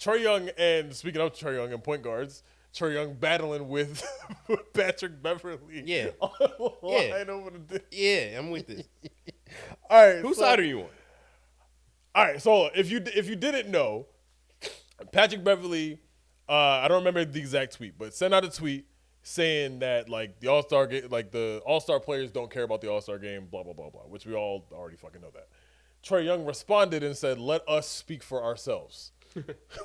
Trae Young, and speaking of Trae Young and point guards, Trae Young battling with Patrick Beverly. Yeah. Line over the Yeah, I'm with this. All right. Whose side are you on? All right. So if you didn't know, Patrick Beverly, I don't remember the exact tweet, but sent out a tweet saying that like the All-Star game, like the All-Star players don't care about the All-Star game, blah blah blah blah, which we all already fucking know that. Trae Young responded and said, "Let us speak for ourselves,"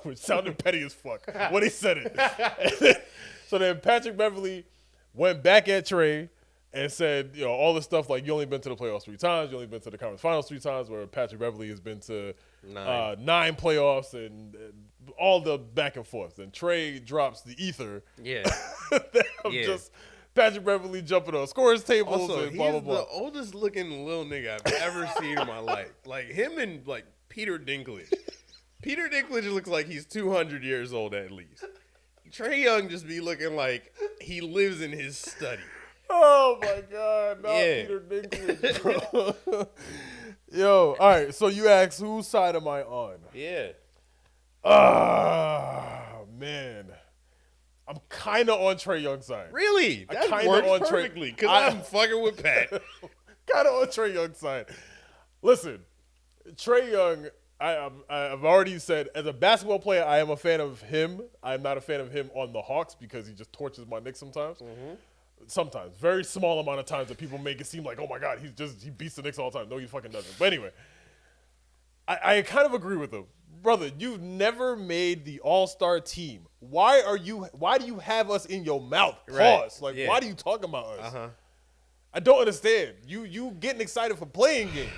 which sounded petty as fuck when he said it. So then Patrick Beverly went back at Trae and said, you know, all this stuff like you only been to the playoffs 3 times, you only been to the conference finals 3 times, where Patrick Beverly has been to 9 playoffs and all the back and forth. And Trae drops the ether. Yeah. Just Patrick Beverly jumping on scores tables Also, and blah, blah, he's blah. the oldest looking little nigga I've ever seen in my life. Like him and like Peter Dinklage. Peter Dinklage looks like he's 200 years old at least. Trae Young just be looking like he lives in his study. Oh my God, not Peter Dinklage, bro. Yo, all right, so you asked whose side am I on? Yeah. Man. I'm kind of on Trae Young's side. Really? That works perfectly because I'm fucking with Pat. Kind of on Trae Young's side. Listen, Trae Young, I've already said, as a basketball player, I am a fan of him. I'm not a fan of him on the Hawks because he just torches my Knicks sometimes. Mm-hmm. Sometimes. Very small amount of times that people make it seem like, oh my God, he beats the Knicks all the time. No, he fucking doesn't. But anyway, I kind of agree with him. Brother, you've never made the All-Star team. Why do you have us in your mouth? Pause. Right. Like, why do you talking about us? Uh-huh. I don't understand. You getting excited for playing games.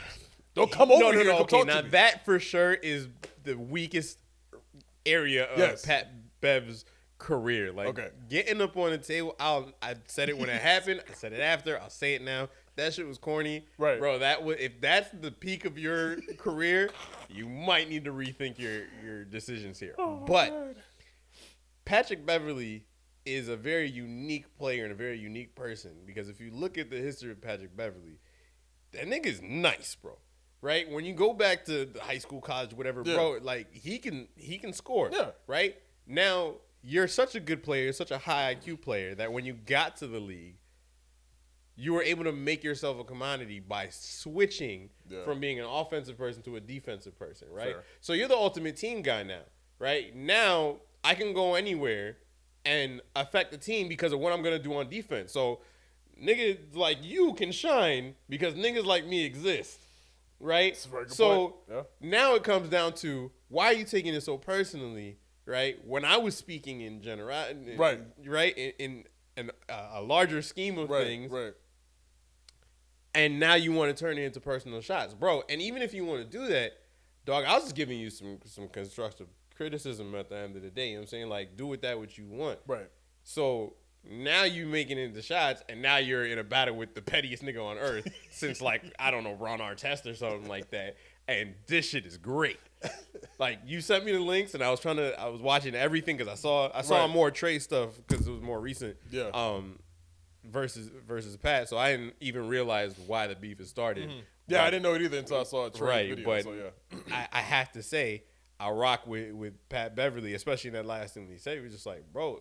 Don't come over here and talk to me. That for sure is the weakest area of Pat Bev's career. Like, getting up on the table, I said it when it happened. I said it after. I'll say it now. That shit was corny. Right. Bro, if that's the peak of your career, you might need to rethink your decisions here. But Patrick Beverly is a very unique player and a very unique person because if you look at the history of Patrick Beverly, that nigga's nice, bro. Right? When you go back to high school, college, whatever, bro, like he can score. Yeah. Right? Now, you're such a good player, such a high IQ player that when you got to the league, you were able to make yourself a commodity by switching from being an offensive person to a defensive person, right? Fair. So you're the ultimate team guy now, right? Now I can go anywhere and affect the team because of what I'm going to do on defense. So niggas like you can shine because niggas like me exist, right? So now it comes down to why are you taking it so personally, right? When I was speaking in general, right? In a larger scheme of things. Right. And now you want to turn it into personal shots. Bro, and even if you want to do that, dog, I was just giving you some constructive criticism at the end of the day. You know what I'm saying? Like, do with that what you want. Right. So now you making it into shots, and now you're in a battle with the pettiest nigga on earth since, like, I don't know, Ron Artest or something like that. And this shit is great. Like, you sent me the links, and I was watching everything because I saw more Trae stuff because it was more recent. Yeah. Versus Pat, so I didn't even realize why the beef had started. Mm-hmm. Yeah, I didn't know it either until I saw a Trae video. But so yeah. I have to say, I rock with Pat Beverly, especially in that last thing he said. He was just like, bro,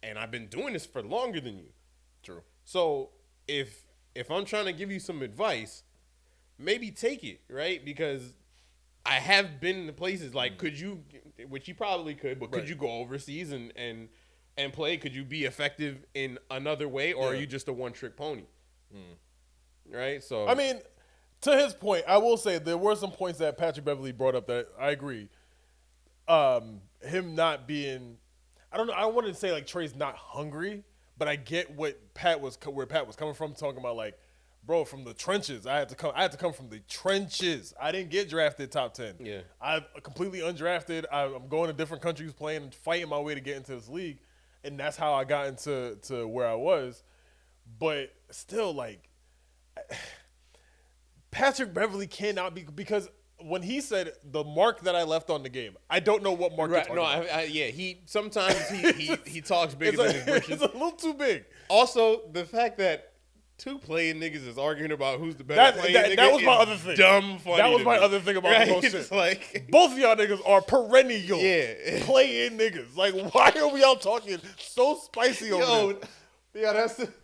and I've been doing this for longer than you. True. So if I'm trying to give you some advice, maybe take it, right? Because I have been in the places like, could you, which you probably could, but could you go overseas and play? Could you be effective in another way, or are you just a one-trick pony? Right? So I mean, to his point, I will say there were some points that Patrick Beverly brought up that I agree. Him not being, I don't know, I wouldn't say like Trae's not hungry, but I get where Pat was coming from, talking about like, bro, from the trenches. I had to come from the trenches. I didn't get drafted top 10. Yeah. I'm completely undrafted. I'm going to different countries playing and fighting my way to get into this league. And that's how I got into where I was. But still, like, Patrick Beverly cannot be, because when he said the mark that I left on the game, I don't know what mark you're talking about. He sometimes he talks bigger than his britches. It's a little too big. Also, the fact that Two playing niggas is arguing about who's the better playing nigga. That was my other thing. Dumb funny. That was my other thing about the whole shit. It's like, both of y'all niggas are perennial play-in niggas. Like, why are we all talking so spicy over this? Yeah,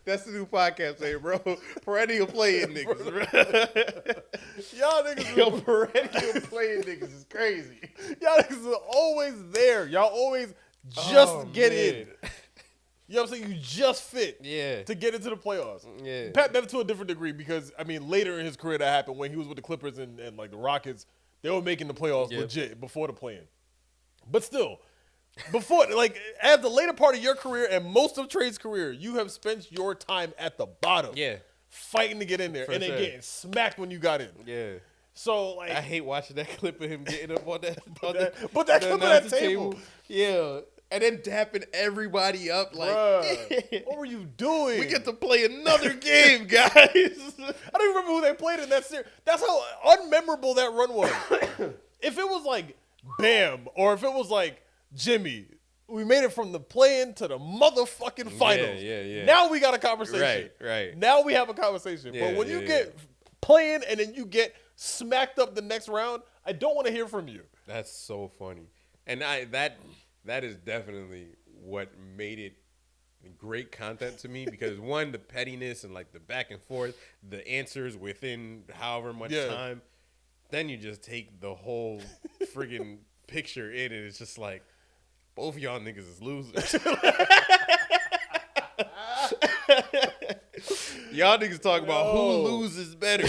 that's the new podcast name, bro. Perennial playing niggas, bro. Y'all niggas, yo, perennial playing niggas is crazy. Y'all niggas are always there. Y'all always just get in. You know what I'm saying? You just fit to get into the playoffs. Yeah. Pat Bev to a different degree because, I mean, later in his career that happened when he was with the Clippers and like the Rockets, they were making the playoffs legit before the play-in. But still, before, like, at the later part of your career and most of Trae's career, you have spent your time at the bottom. Yeah. Fighting to get in there and then getting smacked when you got in. Yeah. So, like. I hate watching that clip of him getting up on that. But that clip of that table. Yeah. And then dapping everybody up like, bruh, what were you doing? We get to play another game, guys. I don't even remember who they played in that series. That's how unmemorable that run was. If it was like Bam or if it was like Jimmy, we made it from the play-in to the motherfucking finals. Yeah. Now we got a conversation. Right. Now we have a conversation. But when you get playing and then you get smacked up the next round, I don't want to hear from you. That's so funny. And that is definitely what made it great content to me because one, the pettiness and like the back and forth, the answers within however much time, then you just take the whole friggin' picture in and it's just like, both of y'all niggas is losers. Y'all niggas talk about who loses better.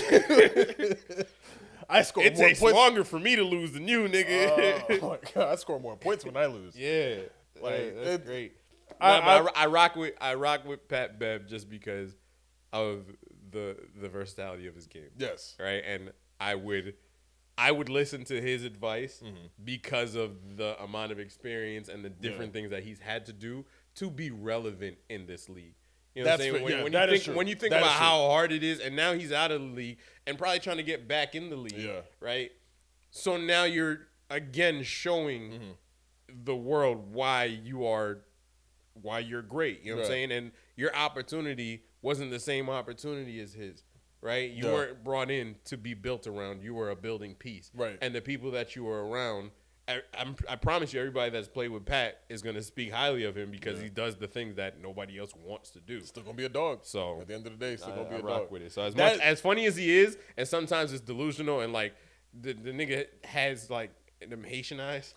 I score it more takes points. longer for me to lose than you, nigga. Oh my God, I score more points when I lose. Yeah, like that's great. I rock with Pat Bev just because of the versatility of his game. Yes, right. And I would listen to his advice because of the amount of experience and the different things that he's had to do to be relevant in this league. You know what I'm saying? When you think about how hard it is, and now he's out of the league and probably trying to get back in the league, right? So now you're again showing the world why you're great. You know what I'm saying? And your opportunity wasn't the same opportunity as his, right? You weren't brought in to be built around. You were a building piece, right? And the people that you were around. I promise you, everybody that's played with Pat is going to speak highly of him because he does the things that nobody else wants to do. Still going to be a dog. So at the end of the day, still going to be a rock dog. With it. So as funny as he is, and sometimes it's delusional and like the nigga has like them Haitian eyes.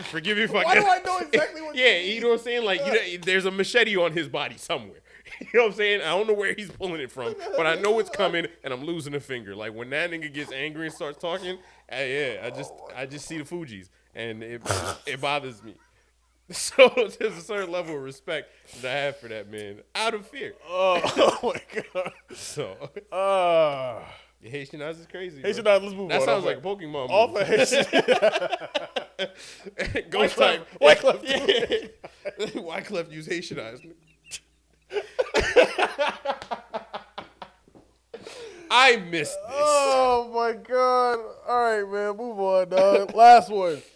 Forgive me if Why do I know exactly what you know what I'm saying? Like there's a machete on his body somewhere. You know what I'm saying? I don't know where he's pulling it from, but I know it's coming, and I'm losing a finger. Like when that nigga gets angry and starts talking, I just see the Fugees, and it bothers me. So there's a certain level of respect that I have for that man, out of fear. Oh my God. So, Haitian eyes is crazy. Haitian eyes, let's move on. That sounds like a Pokemon move. Off of Haitian. Ghost type. Wyclef. Wyclef use Haitian eyes. I missed this. Oh my God. All right, man. Move on, dog. Last one.